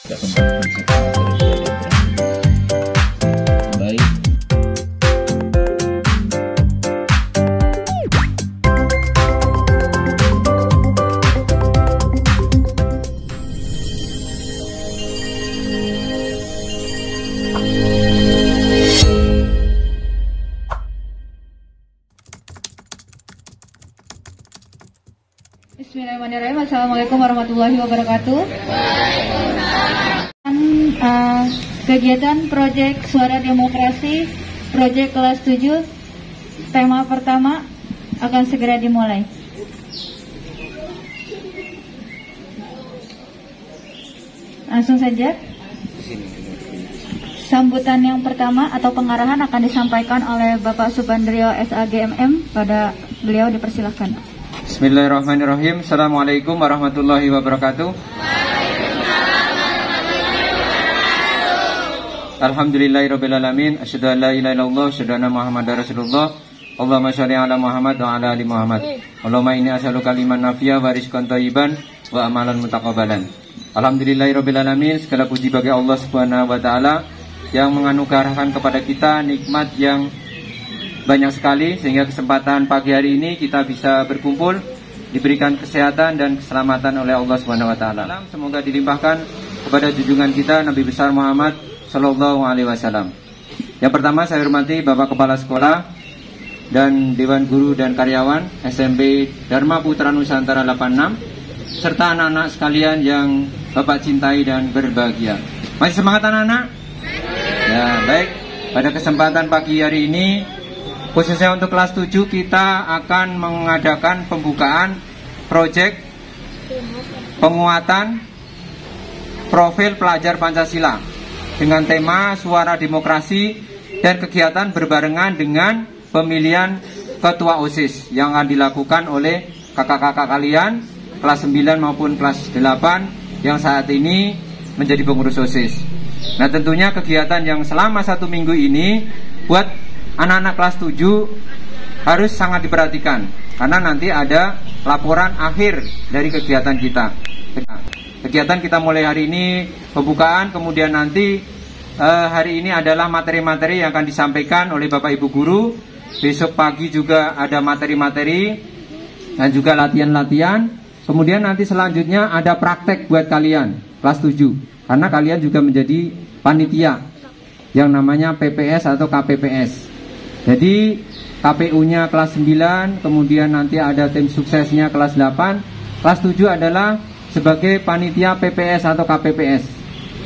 Baik. Bismillahirrahmanirrahim. Assalamualaikum warahmatullahi wabarakatuh. Kegiatan Proyek Suara Demokrasi, Proyek kelas 7, tema pertama akan segera dimulai. Langsung saja. Sambutan yang pertama atau pengarahan akan disampaikan oleh Bapak Subandrio SAGMM. Pada beliau dipersilahkan. Bismillahirrahmanirrahim. Assalamualaikum warahmatullahi wabarakatuh. Alhamdulillahirrabbilalamin. Asyhadu an la ilaha illallah, asyhadu anna Muhammadar Rasulullah. Allahumma sholli ala Muhammad wa ala ali Muhammad. Allahumma inni as'aluka kaliman nafi'a wa rizqan thayyiban wa amalan mutaqabbalan. Alhamdulillahirrabbilalamin. Segala puji bagi Allah Subhanahu wa taala yang menganugerahkan kepada kita nikmat yang banyak sekali, sehingga kesempatan pagi hari ini kita bisa berkumpul, diberikan kesehatan dan keselamatan oleh Allah Subhanahu wa taala. Semoga dilimpahkan kepada junjungan kita Nabi besar Muhammad sallallahu alaihi wasallam. Yang pertama saya hormati Bapak Kepala Sekolah dan Dewan Guru dan Karyawan SMP Dharma Putra Nusantara 86 serta anak-anak sekalian yang Bapak cintai dan berbahagia. Masih semangat anak-anak? Ya, baik. Pada kesempatan pagi hari ini, khususnya untuk kelas 7, kita akan mengadakan pembukaan proyek penguatan profil pelajar Pancasila dengan tema Suara Demokrasi dan kegiatan berbarengan dengan pemilihan ketua OSIS yang akan dilakukan oleh kakak-kakak kalian kelas 9 maupun kelas 8 yang saat ini menjadi pengurus OSIS. Nah, tentunya kegiatan yang selama 1 minggu ini buat anak-anak kelas 7 harus sangat diperhatikan, karena nanti ada laporan akhir dari kegiatan kita. Kegiatan kita mulai hari ini pembukaan, kemudian nanti hari ini adalah materi-materi yang akan disampaikan oleh Bapak Ibu Guru. Besok pagi juga ada materi-materi dan juga latihan-latihan. Kemudian nanti selanjutnya ada praktek buat kalian kelas 7, karena kalian juga menjadi panitia yang namanya PPS atau KPPS. Jadi KPU-nya kelas 9, kemudian nanti ada tim suksesnya kelas 8. Kelas 7 adalah sebagai panitia PPS atau KPPS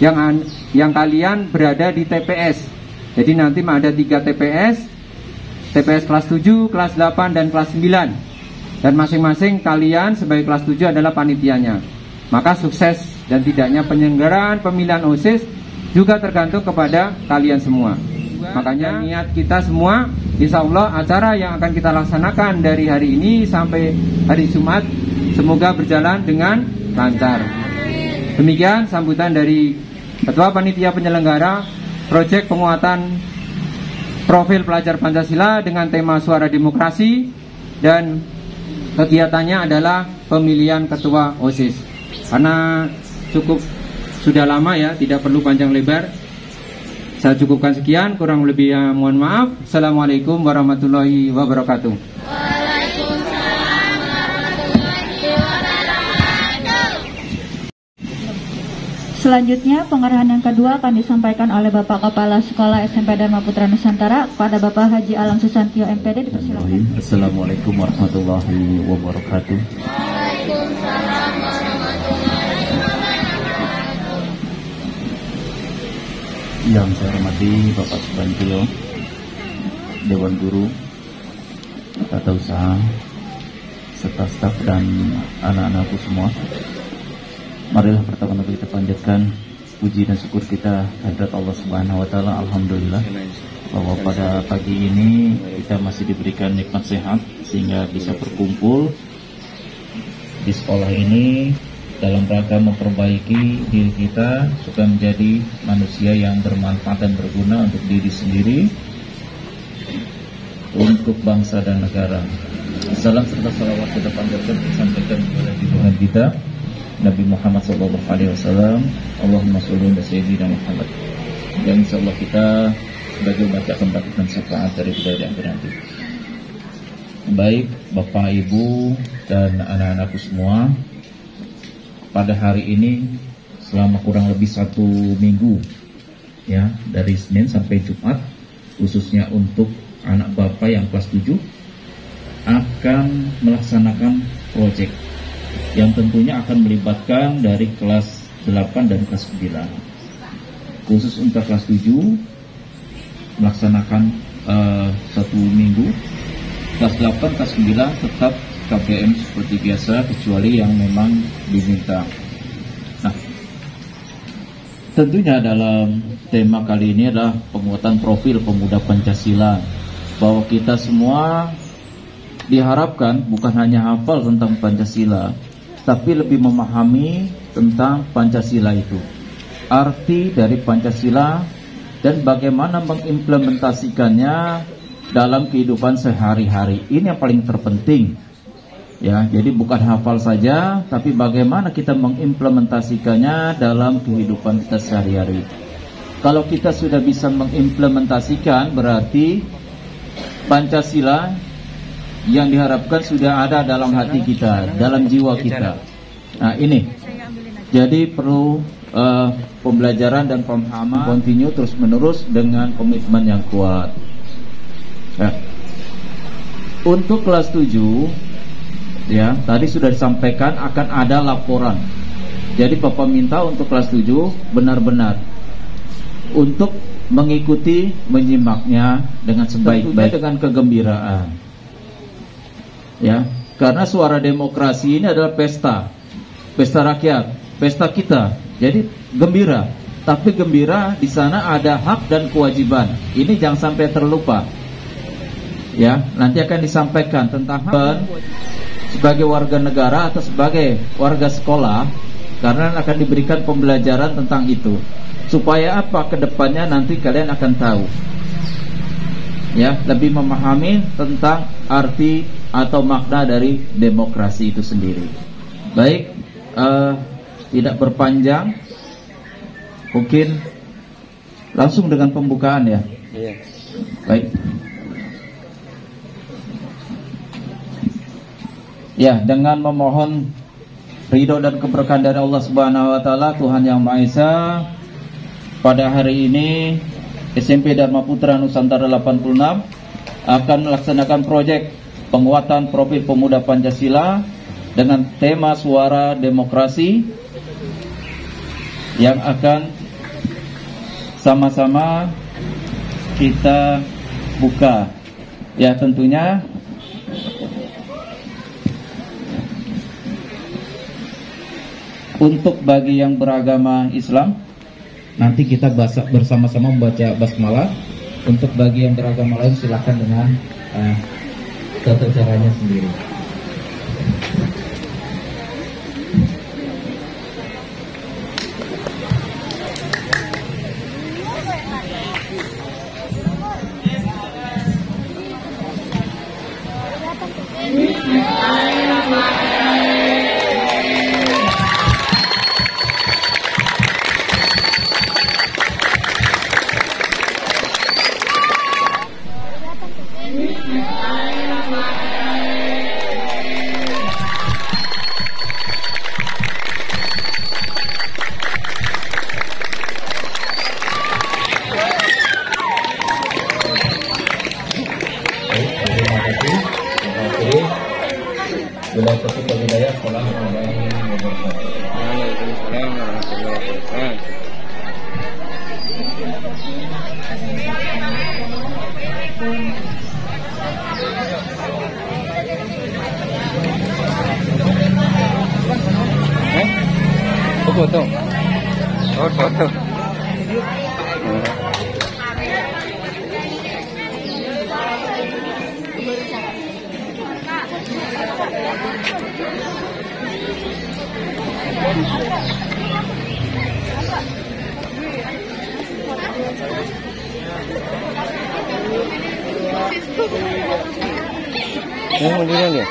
yang kalian berada di TPS. Jadi nanti ada 3 TPS, TPS kelas 7, kelas 8, dan kelas 9. Dan masing-masing kalian sebagai kelas 7 adalah panitianya. Maka sukses dan tidaknya penyelenggaraan pemilihan OSIS juga tergantung kepada kalian semua. Makanya niat kita semua, insya Allah acara yang akan kita laksanakan dari hari ini sampai hari Jumat semoga berjalan dengan lancar. Demikian sambutan dari Ketua Panitia Penyelenggara Proyek Penguatan Profil Pelajar Pancasila dengan tema Suara Demokrasi, dan kegiatannya adalah pemilihan ketua OSIS. Karena cukup sudah lama ya, tidak perlu panjang lebar. Saya cukupkan sekian, kurang lebihnya mohon maaf. Assalamualaikum warahmatullahi wabarakatuh. Waalaikumsalam warahmatullahi wabarakatuh. Selanjutnya pengarahan yang kedua akan disampaikan oleh Bapak Kepala Sekolah SMP Dharma Putra Nusantara kepada Bapak Haji Alam Susantio MPD, dipersilakan. Assalamualaikum warahmatullahi wabarakatuh. Waalaikumsalam warahmatullahi wabarakatuh. Yang saya hormati Bapak Subandrio, Dewan Guru, Tata Usaha, serta staf dan anak-anakku semua. Marilah pertama-tama kita panjatkan puji dan syukur kita kehadirat Allah Subhanahu wa taala. Alhamdulillah bahwa pada pagi ini kita masih diberikan nikmat sehat sehingga bisa berkumpul di sekolah ini dalam rangka memperbaiki diri kita supaya menjadi manusia yang bermanfaat dan berguna untuk diri sendiri, untuk bangsa dan negara. Salam serta salawat kita panjatkan disampaikan kepada Tuhan kita Nabi Muhammad SAW. Allahumma sholli ala sayyidina Muhammad. Dan insyaallah kita sebagai baca mendapatkan syafaat dari budaya nanti. Baik Bapak Ibu dan anak-anakku semua, pada hari ini selama kurang lebih 1 minggu ya, dari Senin sampai Jumat, khususnya untuk anak Bapak yang kelas 7 akan melaksanakan proyek yang tentunya akan melibatkan dari kelas 8 dan kelas 9. Khusus untuk kelas 7 melaksanakan 1 minggu, kelas 8, kelas 9 tetap KPM seperti biasa, kecuali yang memang diminta. Nah, tentunya dalam tema kali ini adalah penguatan profil pemuda Pancasila, bahwa kita semua diharapkan bukan hanya hafal tentang Pancasila, tapi lebih memahami tentang Pancasila itu, arti dari Pancasila, dan bagaimana mengimplementasikannya dalam kehidupan sehari-hari. Ini yang paling terpenting ya. Jadi bukan hafal saja, tapi bagaimana kita mengimplementasikannya dalam kehidupan kita sehari-hari. Kalau kita sudah bisa mengimplementasikan, berarti Pancasila yang diharapkan sudah ada dalam hati kita, dalam jiwa kita. Nah ini, jadi perlu pembelajaran dan pemahaman continue terus menerus dengan komitmen yang kuat. Ya. Untuk kelas 7 ya, tadi sudah disampaikan akan ada laporan. Jadi Bapak minta untuk kelas 7 benar-benar untuk mengikuti, menyimaknya dengan sebaik-baik, dengan kegembiraan. Ya, karena suara demokrasi ini adalah pesta rakyat, pesta kita. Jadi gembira, tapi gembira di sana ada hak dan kewajiban. Ini jangan sampai terlupa. Ya, nanti akan disampaikan tentang hak sebagai warga negara atau sebagai warga sekolah, karena akan diberikan pembelajaran tentang itu. Supaya apa? Kedepannya nanti kalian akan tahu. Ya, lebih memahami tentang arti atau makna dari demokrasi itu sendiri. Baik, tidak berpanjang, mungkin langsung dengan pembukaan ya. Baik. Ya, dengan memohon ridho dan keberkahan dari Allah Subhanahu wa taala, Tuhan yang Maha Esa, pada hari ini SMP Dharma Putra Nusantara 86 akan melaksanakan proyek penguatan profil pemuda Pancasila dengan tema suara demokrasi yang akan sama-sama kita buka. Ya, tentunya untuk bagi yang beragama Islam, nanti kita bersama-sama membaca basmalah. Untuk bagi yang beragama lain silakan dengan tata caranya sendiri. Foto. Foto. Mau bilang ya?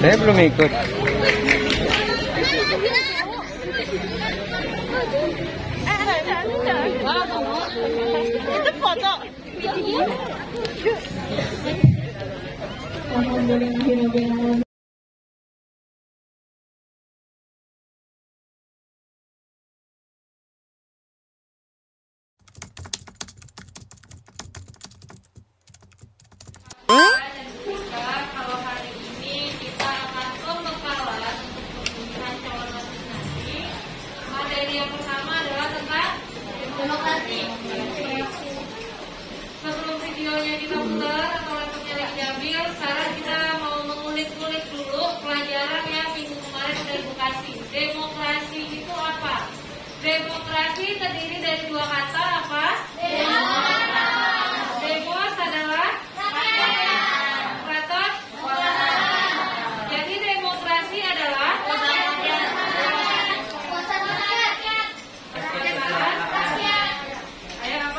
Saya belum ikut. Itu foto. Kalau hari ini kita akan pembekalan untuk pemilihan calon wakil nanti. Materi yang pertama adalah tentang demokrasi. Sebelum videonya kita putar atau laptopnya lagi diambil, sekarang kita mau mengulik-ulik dulu pelajaran yang minggu kemarin sudah edukasi. Demokrasi itu apa? Demokrasi terdiri dari dua kata apa? Demos adalah Kratos. Jadi demokrasi adalah apa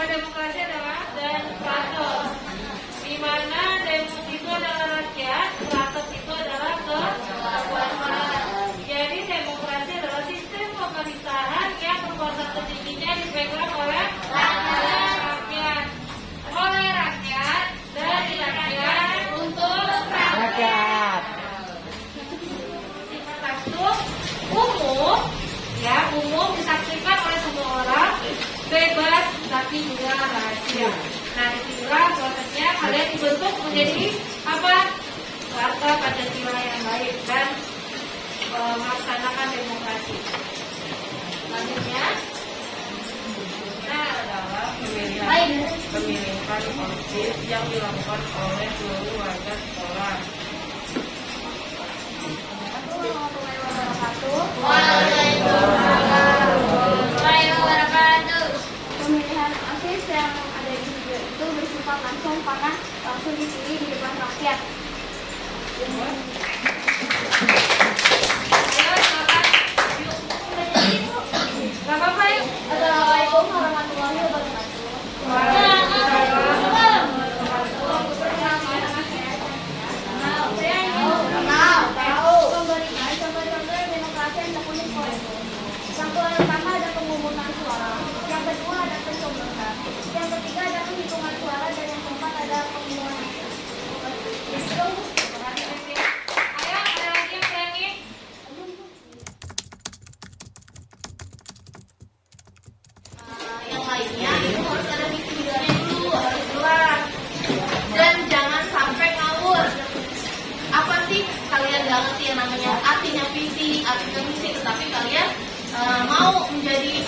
demokrasi adalah dan Kratos. Di mana demos itu adalah rakyat, Kratos itu adalah kekuasaan. Jadi demokrasi adalah sistem pemerintahan yang kekuasaan tertingginya dipegang oleh rakyat. Oleh rakyat, dari rakyat, untuk rakyat. Sifat langsung umum, ya umum disaksikan oleh semua orang, bebas tapi juga rahasia. Nah disinilah prosesnya kalian dibentuk menjadi apa? Warga Pancasila yang baik dan melaksanakan demokrasi. Selanjutnya, adalah pemilihan OSIS yang dilakukan oleh seluruh warga sekolah. Pemilihan OSIS yang ada di video itu bersifat langsung karena langsung dipilih di depan rakyat. Gak apa-apa yuk. Assalamualaikum warahmatullahi wabarakatuh. Contoh-contoh demokrasi yang dilakukan di sekolah itu. Yang pertama ada pemungutan suara, yang kedua ada pencoblosan, yang ketiga ada penghitungan suara, dan yang keempat ada pengumuman hasil. Ayo, ada lagi yang berani? Yang lainnya itu harus ada misi-misinya dulu, harus jelas dan jangan sampai ngawur. Apa sih kalian gak ngerti yang namanya artinya visi, artinya misi, tetapi kalian mau menjadi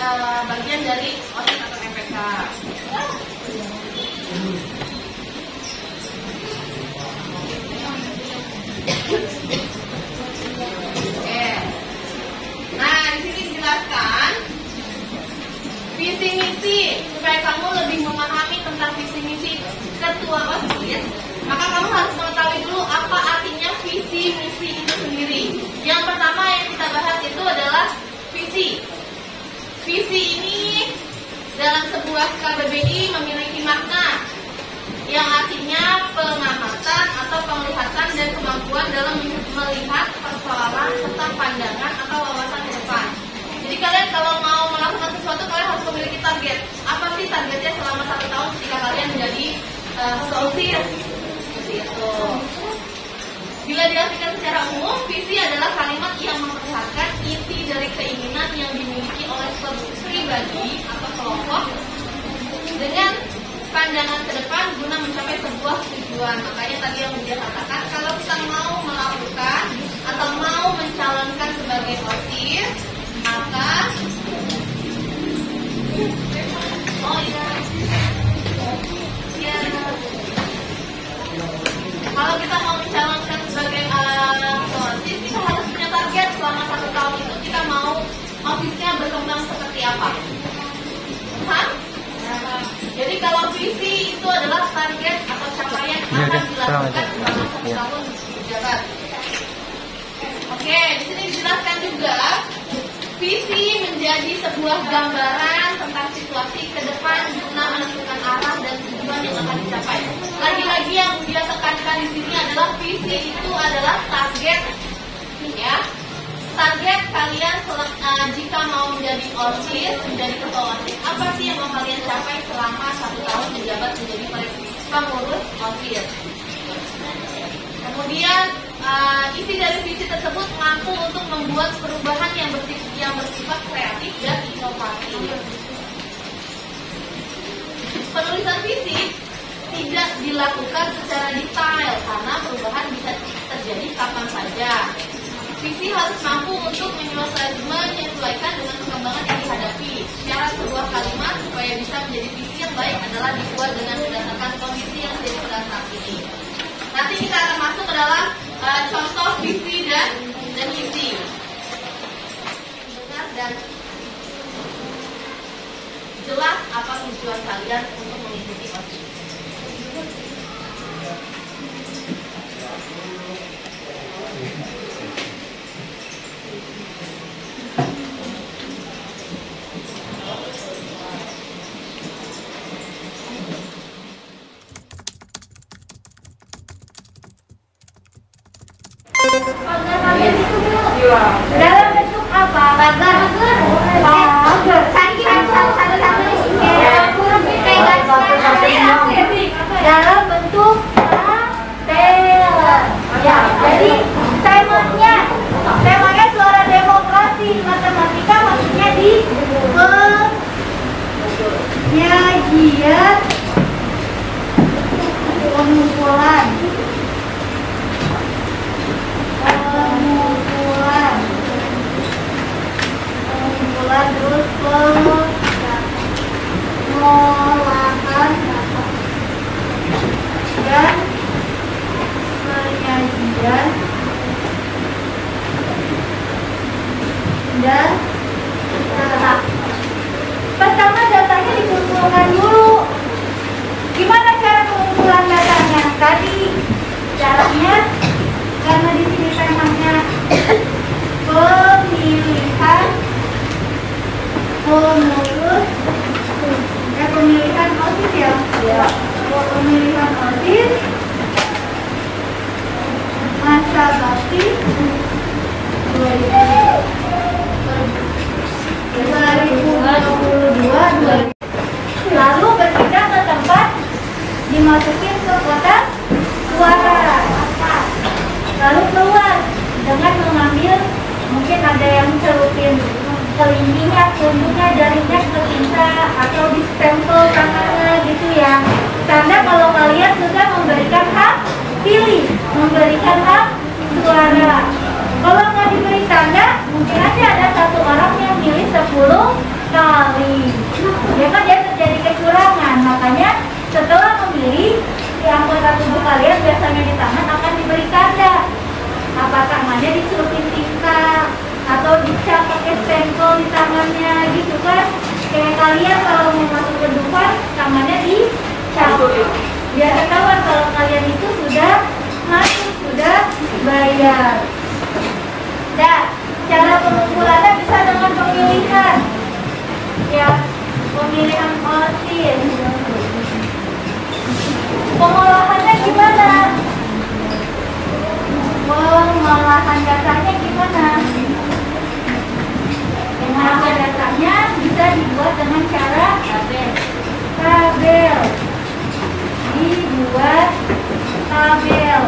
bagian dari OSIS atau MPK. Oke. Nah, di sini dijelaskan visi misi supaya kamu lebih memahami tentang visi misi ketua OSIS. Maka kamu harus mengetahui dulu apa artinya visi misi itu sendiri. Yang pertama yang kita bahas itu adalah visi. Visi ini dalam sebuah KBBI memiliki makna yang artinya pengamatan atau penglihatan dan kemampuan dalam melihat persoalan serta pandangan atau wawasan ke depan. Jadi kalian kalau mau melakukan sesuatu kalian harus memiliki target. Apa sih targetnya selama 1 tahun ketika kalian menjadi ketua OSIS? Itu. Bila diartikan secara umum, visi adalah kalimat yang memperlihatkan inti dari keinginan yang dimiliki oleh pribadi atau kelompok dengan pandangan ke depan guna mencapai sebuah tujuan. Makanya tadi yang dia katakan, kalau kita mau melakukan atau mau mencalonkan sebagai OSIS, maka kalau kita mau mencalonkan sebagai OSIS, kita harus punya target selama 1 tahun itu kita mau OSIS-nya berkembang seperti apa. Jadi kalau visi itu adalah target atau capaian yang akan dilakukan selama 1 tahun menjabat. Oke, di sini dijelaskan juga visi menjadi sebuah gambaran tentang situasi ke depan guna menentukan arah dan tujuan yang akan dicapai. capai. Lagi-lagi yang dia tekankan di sini adalah visi itu adalah target, ya. Target kalian jika mau menjadi OSIS, menjadi ketua OSIS, apa sih yang mau kalian capai selama 1 tahun menjabat menjadi pengurus OSIS? Kemudian isi dari visi tersebut mampu untuk membuat perubahan yang bersifat kreatif dan inovatif. Penulisan visi tidak dilakukan secara detail karena perubahan bisa terjadi kapan saja. Visi harus mampu untuk menyesuaikan dengan perkembangan yang dihadapi. Syarat sebuah kalimat supaya bisa menjadi visi yang baik adalah dibuat dengan berdasarkan kondisi yang terjadi pada saat ini. Nanti kita akan masuk ke dalam contoh visi dan misi. Benar dan jelas apa tujuan kalian untuk mengikuti OSIS. Pagar kalian itu dalam bentuk apa? Pagar. Dalam bentuk tabel. Ya, jadi temanya suara demokrasi. Matematika maksudnya di penyajian pengumpulan terus pengolahan dan penyajian dan data. Pertama datanya dikumpulkan dulu. Gimana cara pengumpulan datanya? Tadi caranya karena di sini temanya pemilihan pemilihan OSIS ya? Ya. Pemilihan OSIS masa bakti 2022. Lalu berpindah ke tempat dimasukin ke kotak suara. Lalu keluar dengan mengambil, mungkin ada yang celupin kelindinya, kundunya, jarinya ke tinta atau di stempel tangannya gitu ya. Tanda kalau kalian sudah memberikan hak pilih, memberikan hak suara. Kalau nggak diberi tanda, mungkin aja ada satu orang yang milih 10 kali. Ya kan dia terjadi kecurangan. Makanya setelah memilih, di anggota tubuh kalian biasanya di tangan akan diberi tanda. Apakah tangannya dicelupin tinta atau dicap pakai stempel di tangannya gitu kan. Kayak kalian kalau mau masuk ke depan, tangannya dicap. Biar ketahuan kalau kalian itu sudah masuk, sudah bayar. Nah, cara pengumpulannya bisa dengan pemilihan. Ya, pemilihan OSIS. Pengolahannya gimana? Pengolahan datanya gimana? Pengolahan datanya bisa dibuat dengan cara tabel. Dibuat tabel.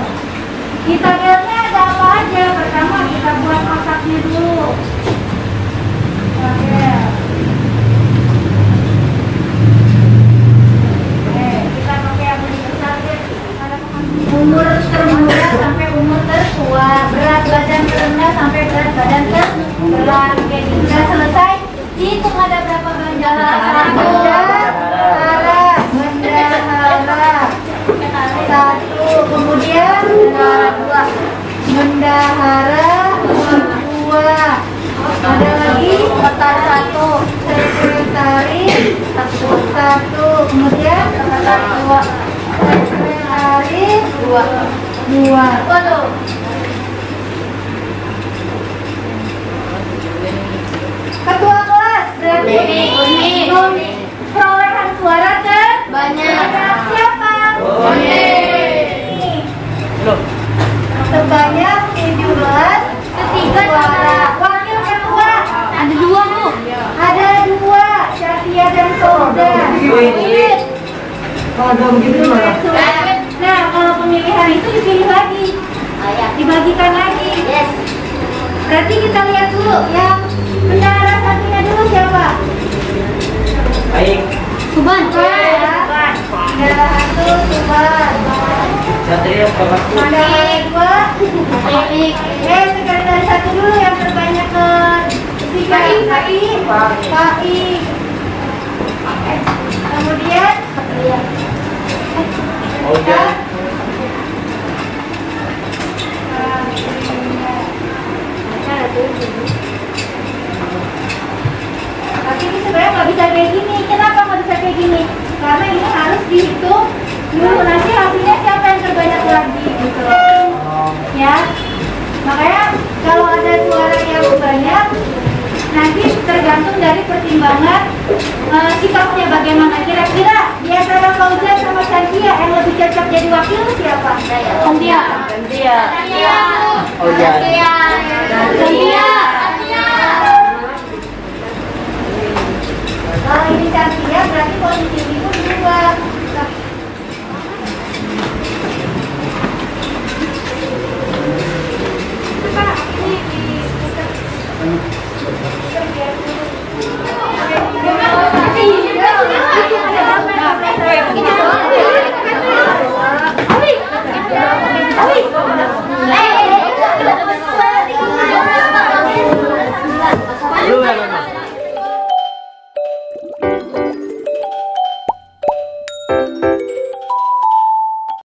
Di tabelnya ada apa aja? Pertama kita buat kotaknya dulu. Tabel. Kita pakai yang lebih besar deh. Umur termuda sampai umur tertua, berat badan terendah sampai berat badan terberat. Oke, sudah selesai. Hitung ada berapa bendahara? Bendahara. 1, kemudian bendahara 2, ada lagi sekretaris 1, kemudian sekretaris 2. Ketua kelas berarti perolehan suara terbanyak. Siapa? Sebanyak 17 ketiga suara. Wakil ketua Ada 2 Bu. ada 2, Satya dan Solda. Nah, kalau pemilihan itu dipilih lagi, dibagikan lagi. Berarti kita lihat dulu yang bendahara satunya dulu siapa? Baik. Suban. Bendahara 1 Suban. Satria Bapakku. Bendahara 2 Baik. Sekretaris 1 dulu yang terbanyak ketiga. Baik. Kemudian tapi ini sebenarnya nggak bisa kayak gini. Kenapa nggak bisa kayak gini? Karena ini harus dihitung dulu nanti hasilnya siapa yang terbanyak lagi gitu. Ya, makanya kalau ada suara yang banyak nanti tergantung dari pertimbangan sikapnya bagaimana. Kira-kira di antara Fauzan sama Santia yang lebih cocok jadi wakil siapa? Santia. Santia. Santia.